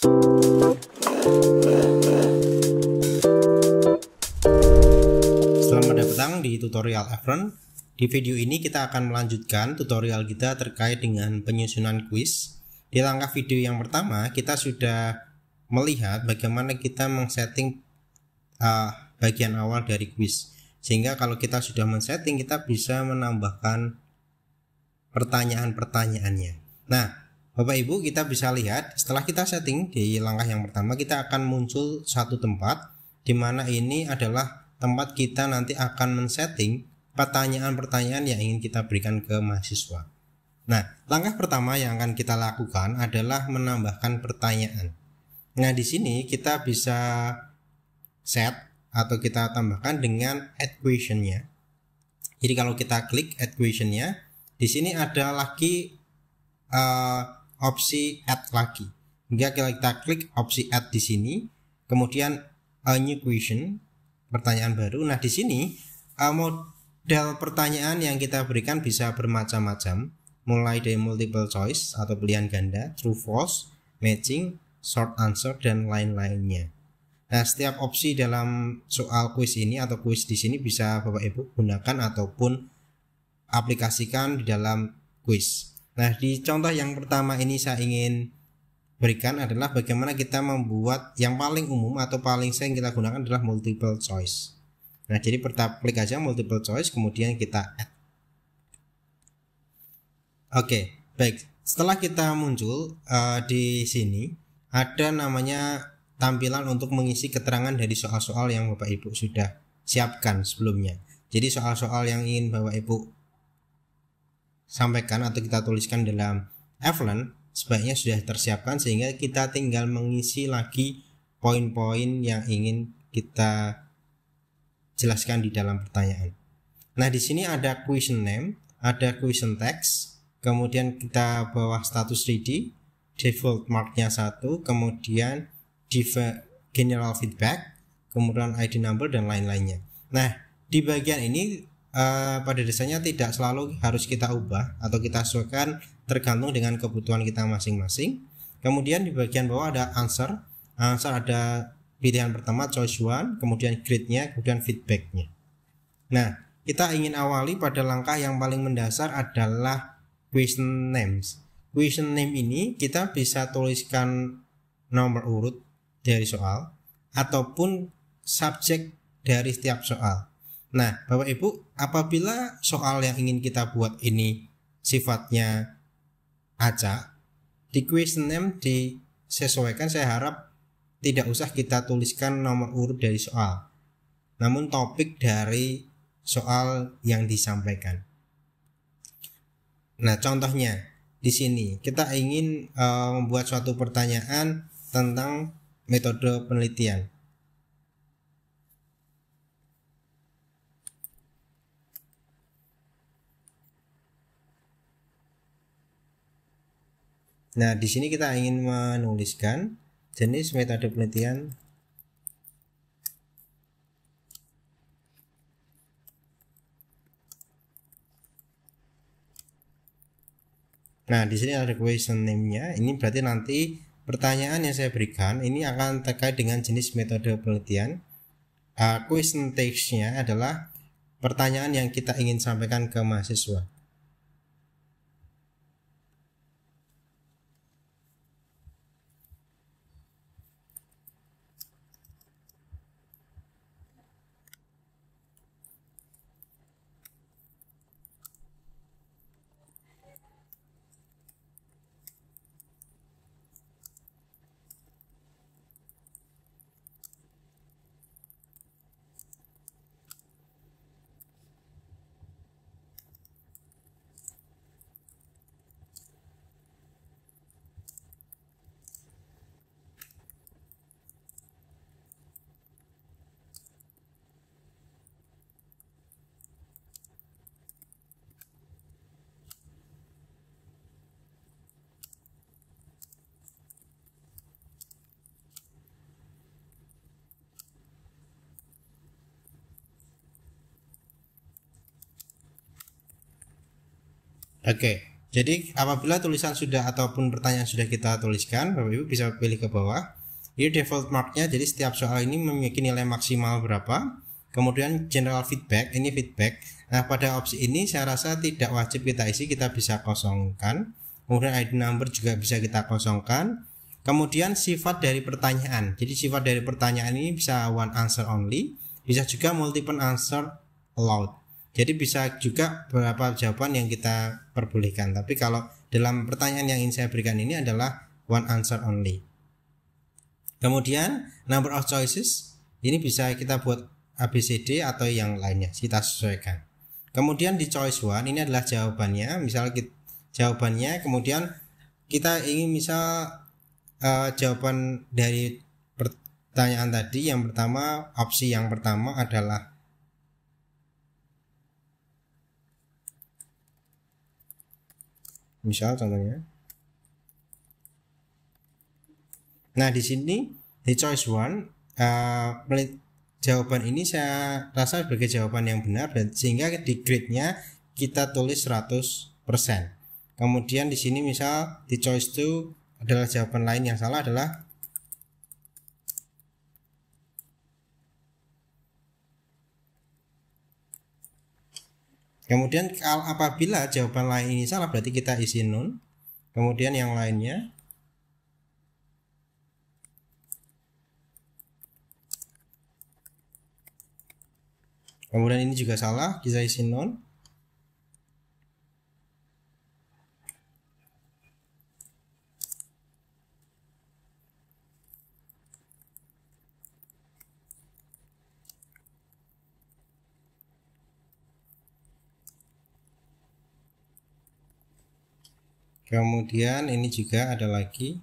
Selamat datang di tutorial Efren. Di video ini kita akan melanjutkan tutorial kita terkait dengan penyusunan kuis. Di langkah video yang pertama kita sudah melihat bagaimana kita men-setting bagian awal dari kuis. Sehingga kalau kita sudah men-setting, kita bisa menambahkan pertanyaan-pertanyaannya. Nah, Bapak Ibu, kita bisa lihat setelah kita setting di langkah yang pertama, kita akan muncul satu tempat di mana ini adalah tempat kita nanti akan men-setting pertanyaan-pertanyaan yang ingin kita berikan ke mahasiswa. Nah, langkah pertama yang akan kita lakukan adalah menambahkan pertanyaan. Nah, di sini kita bisa set atau kita tambahkan dengan add question-nya. Jadi kalau kita klik add question-nya, di sini ada lagi opsi add lagi. Hingga kita klik opsi add di sini, kemudian a new question, pertanyaan baru. Nah, di sini model pertanyaan yang kita berikan bisa bermacam-macam, mulai dari multiple choice atau pilihan ganda, true false, matching, short answer, dan lain-lainnya. Nah, setiap opsi dalam soal kuis ini atau kuis di sini bisa Bapak Ibu gunakan ataupun aplikasikan di dalam kuis. Nah, di contoh yang pertama ini saya ingin berikan adalah bagaimana kita membuat yang paling umum atau paling sering kita gunakan adalah multiple choice. Nah, jadi pertama klik aja multiple choice, kemudian kita add. Oke, baik. Setelah kita muncul di sini ada namanya tampilan untuk mengisi keterangan dari soal-soal yang Bapak Ibu sudah siapkan sebelumnya. Jadi soal-soal yang ingin Bapak Ibu sampaikan atau kita tuliskan dalam Efren sebaiknya sudah tersiapkan, sehingga kita tinggal mengisi lagi poin-poin yang ingin kita jelaskan di dalam pertanyaan. Nah, di sini ada question name, ada question text, kemudian kita bawah status ready, default marknya 1, kemudian general feedback, kemudian ID number, dan lain-lainnya. Nah, di bagian ini pada dasarnya tidak selalu harus kita ubah atau kita sesuaikan, tergantung dengan kebutuhan kita masing-masing. Kemudian di bagian bawah ada answer ada pilihan pertama choice 1, kemudian grade-nya, kemudian feedback-nya. Nah, kita ingin awali pada langkah yang paling mendasar adalah question names. Question name ini kita bisa tuliskan nomor urut dari soal ataupun subjek dari setiap soal. Nah, Bapak Ibu, apabila soal yang ingin kita buat ini sifatnya acak, di question name disesuaikan. Saya harap tidak usah kita tuliskan nomor urut dari soal, namun topik dari soal yang disampaikan. Nah, contohnya di sini kita ingin membuat suatu pertanyaan tentang metode penelitian. Nah, di sini kita ingin menuliskan jenis metode penelitian Nah, di sini ada question name-nya. Ini berarti nanti pertanyaan yang saya berikan ini akan terkait dengan jenis metode penelitian. Question text-nya adalah pertanyaan yang kita ingin sampaikan ke mahasiswa. Oke, Jadi apabila tulisan sudah ataupun pertanyaan sudah kita tuliskan, Bapak Ibu bisa pilih ke bawah. Ini default marknya, jadi setiap soal ini memiliki nilai maksimal berapa. Kemudian general feedback, ini feedback. Nah, pada opsi ini saya rasa tidak wajib kita isi, kita bisa kosongkan. Kemudian ID number juga bisa kita kosongkan. Kemudian sifat dari pertanyaan. Jadi sifat dari pertanyaan ini bisa one answer only, bisa juga multiple answer allowed. Jadi bisa juga beberapa jawaban yang kita perbolehkan. Tapi kalau dalam pertanyaan yang ingin saya berikan ini adalah one answer only. Kemudian number of choices ini bisa kita buat ABCD atau yang lainnya, kita sesuaikan. Kemudian di choice one ini adalah jawabannya, misal jawabannya, kemudian kita ingin misal jawaban dari pertanyaan tadi yang pertama, opsi yang pertama adalah misal contohnya. Nah, di sini di choice one jawaban ini saya rasa sebagai jawaban yang benar, dan sehingga di grade-nya kita tulis 100%. Kemudian di sini misal di choice 2 adalah jawaban lain yang salah adalah kemudian apabila jawaban lain ini salah berarti kita isi none. Kemudian yang lainnya kemudian ini juga salah, kita isi none. Kemudian ini juga ada lagi.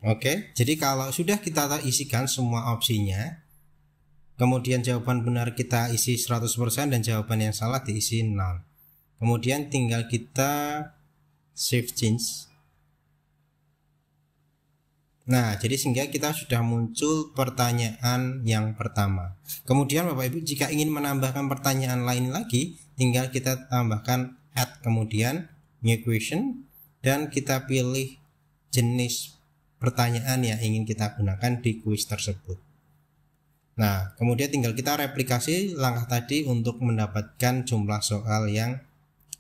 Oke, jadi kalau sudah kita isikan semua opsinya, kemudian jawaban benar kita isi 100% dan jawaban yang salah diisi 0. Kemudian tinggal kita save change. Nah, jadi sehingga kita sudah muncul pertanyaan yang pertama. Kemudian Bapak Ibu jika ingin menambahkan pertanyaan lain lagi, tinggal kita tambahkan add, kemudian new question, dan kita pilih jenis pertanyaan yang ingin kita gunakan di kuis tersebut. Nah, kemudian tinggal kita replikasi langkah tadi untuk mendapatkan jumlah soal yang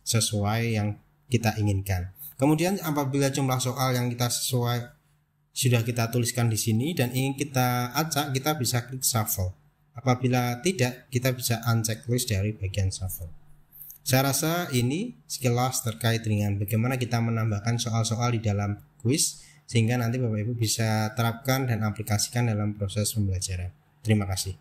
sesuai yang kita inginkan. Kemudian apabila jumlah soal yang kita sesuai sudah kita tuliskan di sini dan ingin kita acak, kita bisa klik shuffle. Apabila tidak, kita bisa uncheck list dari bagian shuffle. Saya rasa ini sekilas terkait dengan bagaimana kita menambahkan soal-soal di dalam kuis, sehingga nanti Bapak Ibu bisa terapkan dan aplikasikan dalam proses pembelajaran. Terima kasih.